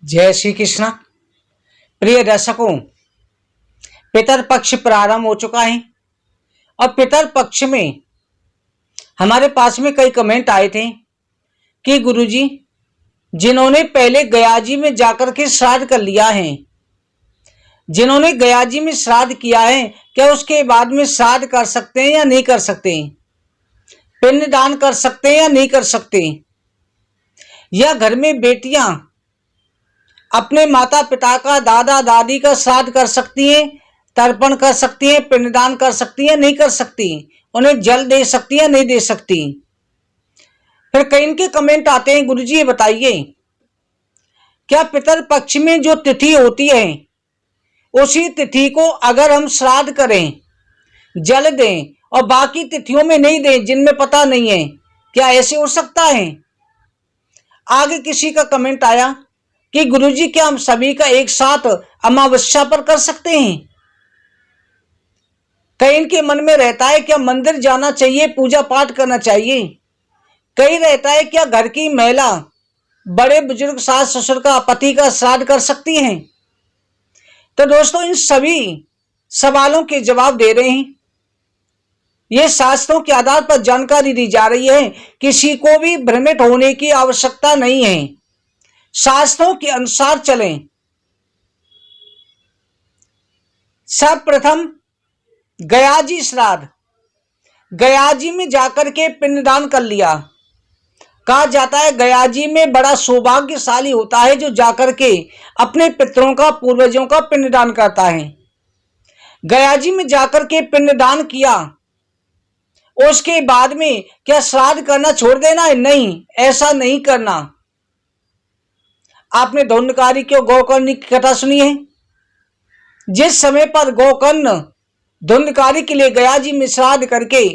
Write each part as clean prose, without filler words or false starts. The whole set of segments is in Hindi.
जय श्री कृष्ण। प्रिय दर्शकों, पितर पक्ष प्रारंभ हो चुका है और पितर पक्ष में हमारे पास में कई कमेंट आए थे कि गुरुजी, जिन्होंने पहले गया जी में जाकर के श्राद्ध कर लिया है, जिन्होंने गया जी में श्राद्ध किया है, क्या उसके बाद में श्राद्ध कर सकते हैं या नहीं कर सकते? पिंडदान कर सकते हैं या नहीं कर सकते? या घर में बेटियां अपने माता पिता का, दादा दादी का श्राद्ध कर सकती हैं, तर्पण कर सकती हैं, पिंडदान कर सकती हैं, नहीं कर सकती? उन्हें जल दे सकती है, नहीं दे सकती? फिर कई इनके कमेंट आते हैं, गुरुजी ये बताइए, क्या पितर पक्ष में जो तिथि होती है उसी तिथि को अगर हम श्राद्ध करें, जल दें और बाकी तिथियों में नहीं दें जिनमें पता नहीं है, क्या ऐसे हो सकता है? आगे किसी का कमेंट आया कि गुरुजी, क्या हम सभी का एक साथ अमावस्या पर कर सकते हैं? कई इनके मन में रहता है क्या मंदिर जाना चाहिए, पूजा पाठ करना चाहिए? कई रहता है क्या घर की महिला बड़े बुजुर्ग सास ससुर का, पति का श्राद्ध कर सकती हैं? तो दोस्तों, इन सभी सवालों के जवाब दे रहे हैं। ये शास्त्रों के आधार पर जानकारी दी जा रही है, किसी को भी भ्रमित होने की आवश्यकता नहीं है। शास्त्रों के अनुसार चलें। सर्वप्रथम गया जी श्राद्ध, गया जी में जाकर के पिंडदान कर लिया। कहा जाता है गया जी में बड़ा सौभाग्यशाली होता है जो जाकर के अपने पितरों का, पूर्वजों का पिंडदान करता है। गया जी में जाकर के पिंडदान किया, उसके बाद में क्या श्राद्ध करना छोड़ देना है? नहीं, ऐसा नहीं करना। आपने धुंधकारी की गोकर्ण की कथा सुनी है? जिस समय पर गोकर्ण धुंधकारी के लिए गया जी में श्राद्ध करके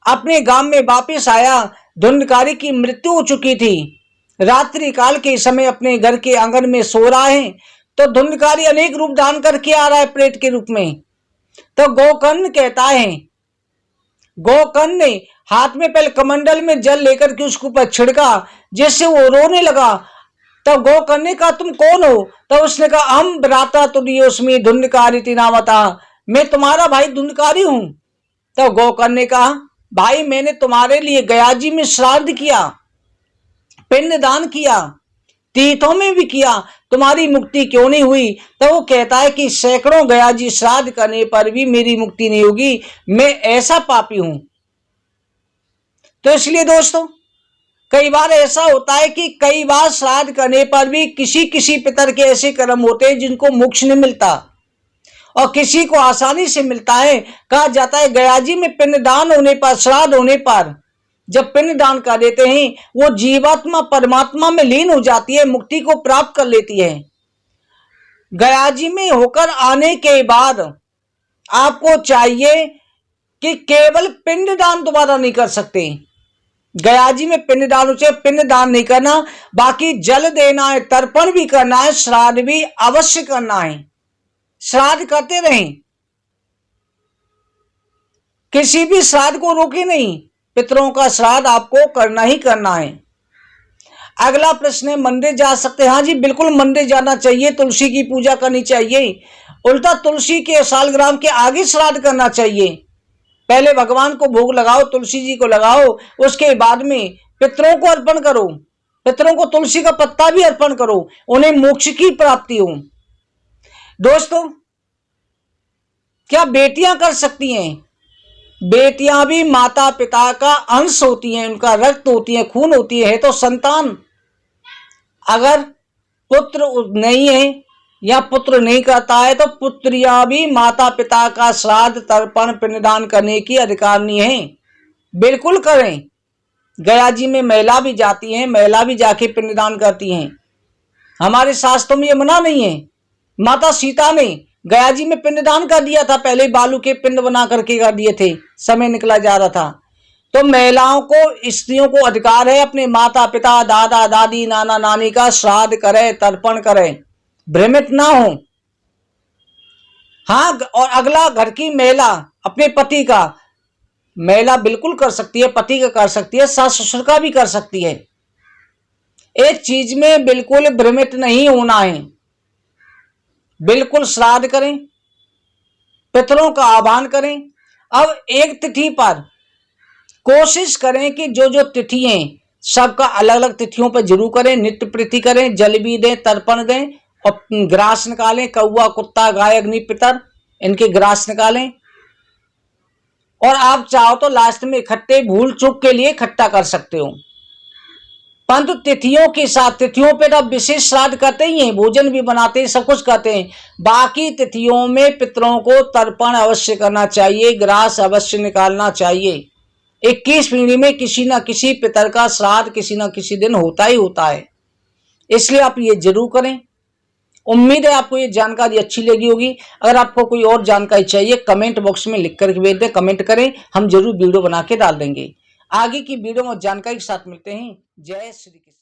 अपने गांव में वापस आया, धुंधकारी की मृत्यु हो चुकी थी। रात्रि काल के समय अपने घर के आंगन में सो रहा है तो धुंधकारी अनेक रूप धारण करके आ रहा है प्रेत के रूप में। तो गोकर्ण कहता है, गोकर्ण ने हाथ में पहले कमंडल में जल लेकर के उसके ऊपर छिड़का, जिससे वो रोने लगा। तब गोकर्ण ने कहा, तुम कौन हो? तब उसने कहा, हम भ्राता तुल्योस्मि धुंधकारी नामता, मैं तुम्हारा भाई धुंधकारी हूं। तब गोकर्ण ने कहा, भाई, मैंने तुम्हारे लिए गया जी में श्राद्ध किया, पिंडदान किया, तीर्थों में भी किया, तुम्हारी मुक्ति क्यों नहीं हुई? तो वो कहता है कि सैकड़ों गया जी श्राद्ध करने पर भी मेरी मुक्ति नहीं होगी, मैं ऐसा पापी हूं। तो इसलिए दोस्तों, कई बार ऐसा होता है कि कई बार श्राद्ध करने पर भी किसी किसी पितर के ऐसे कर्म होते हैं जिनको मोक्ष नहीं मिलता और किसी को आसानी से मिलता है। कहा जाता है गया जी में पिंडदान होने पर, श्राद्ध होने पर जब पिंडदान कर देते हैं, वो जीवात्मा परमात्मा में लीन हो जाती है, मुक्ति को प्राप्त कर लेती है। गया जी में होकर आने के बाद आपको चाहिए कि केवल पिंडदान दोबारा नहीं कर सकते। गया जी में पिंडदान उसे पिंडदान नहीं करना, बाकी जल देना है, तर्पण भी करना है, श्राद्ध भी अवश्य करना है। श्राद्ध करते रहें, किसी भी श्राद्ध को रोके नहीं, पितरों का श्राद्ध आपको करना ही करना है। अगला प्रश्न है, मंदिर जा सकते हैं? हाँ जी, बिल्कुल मंदिर जाना चाहिए, तुलसी की पूजा करनी चाहिए। उल्टा तुलसी के सालग्राम के आगे श्राद्ध करना चाहिए। पहले भगवान को भोग लगाओ, तुलसी जी को लगाओ, उसके बाद में पितरों को अर्पण करो। पितरों को तुलसी का पत्ता भी अर्पण करो, उन्हें मोक्ष की प्राप्ति हो। दोस्तों, क्या बेटियां कर सकती हैं? बेटियां भी माता पिता का अंश होती हैं, उनका रक्त होती है, खून होती है तो संतान। अगर पुत्र नहीं है या पुत्र नहीं करता है तो पुत्रियां भी माता पिता का श्राद्ध, तर्पण, पिंडदान करने की अधिकारिणी है। बिल्कुल करें। गया जी में महिला भी जाती हैं, महिला भी जाके पिंडदान करती हैं। हमारे शास्त्रों में ये मना नहीं है। माता सीता ने गया जी में पिंडदान कर दिया था, पहले बालू के पिंड बना करके कर दिए थे, समय निकला जा रहा था। तो महिलाओं को, स्त्रियों को अधिकार है अपने माता पिता, दादा दादी, नाना नानी का श्राद्ध करे, तर्पण करे, भ्रमित ना हो। हाँ, और अगला, घर की महिला अपने पति का, महिला बिल्कुल कर सकती है, पति का कर सकती है, सास ससुर का भी कर सकती है। एक चीज में बिल्कुल भ्रमित नहीं होना है। बिल्कुल श्राद्ध करें, पितरों का आह्वान करें। अब एक तिथि पर कोशिश करें कि जो जो तिथि हैं सबका अलग अलग तिथियों पर जरूर करें, नित्य प्रीति करें, जल भी दें, तर्पण दें और ग्रास निकालें। कौवा, कुत्ता, गाय, अग्नि, पितर, इनके ग्रास निकालें। और आप चाहो तो लास्ट में इकट्ठे भूल चूक के लिए इकट्ठा कर सकते हो। परंतु तिथियों के साथ, तिथियों पर आप विशेष श्राद्ध करते ही हैं, भोजन भी बनाते हैं, सब कुछ करते हैं। बाकी तिथियों में पितरों को तर्पण अवश्य करना चाहिए, ग्रास अवश्य निकालना चाहिए। 21 पीढ़ी में किसी न किसी पितर का श्राद्ध किसी न किसी दिन होता ही होता है, इसलिए आप ये जरूर करें। उम्मीद है आपको ये जानकारी अच्छी लगी होगी। अगर आपको कोई और जानकारी चाहिए कमेंट बॉक्स में लिख कर भेज दें, कमेंट करें, हम जरूर वीडियो बना के डाल देंगे। आगे की वीडियो में जानकारी के साथ मिलते हैं। जय श्री कृष्ण।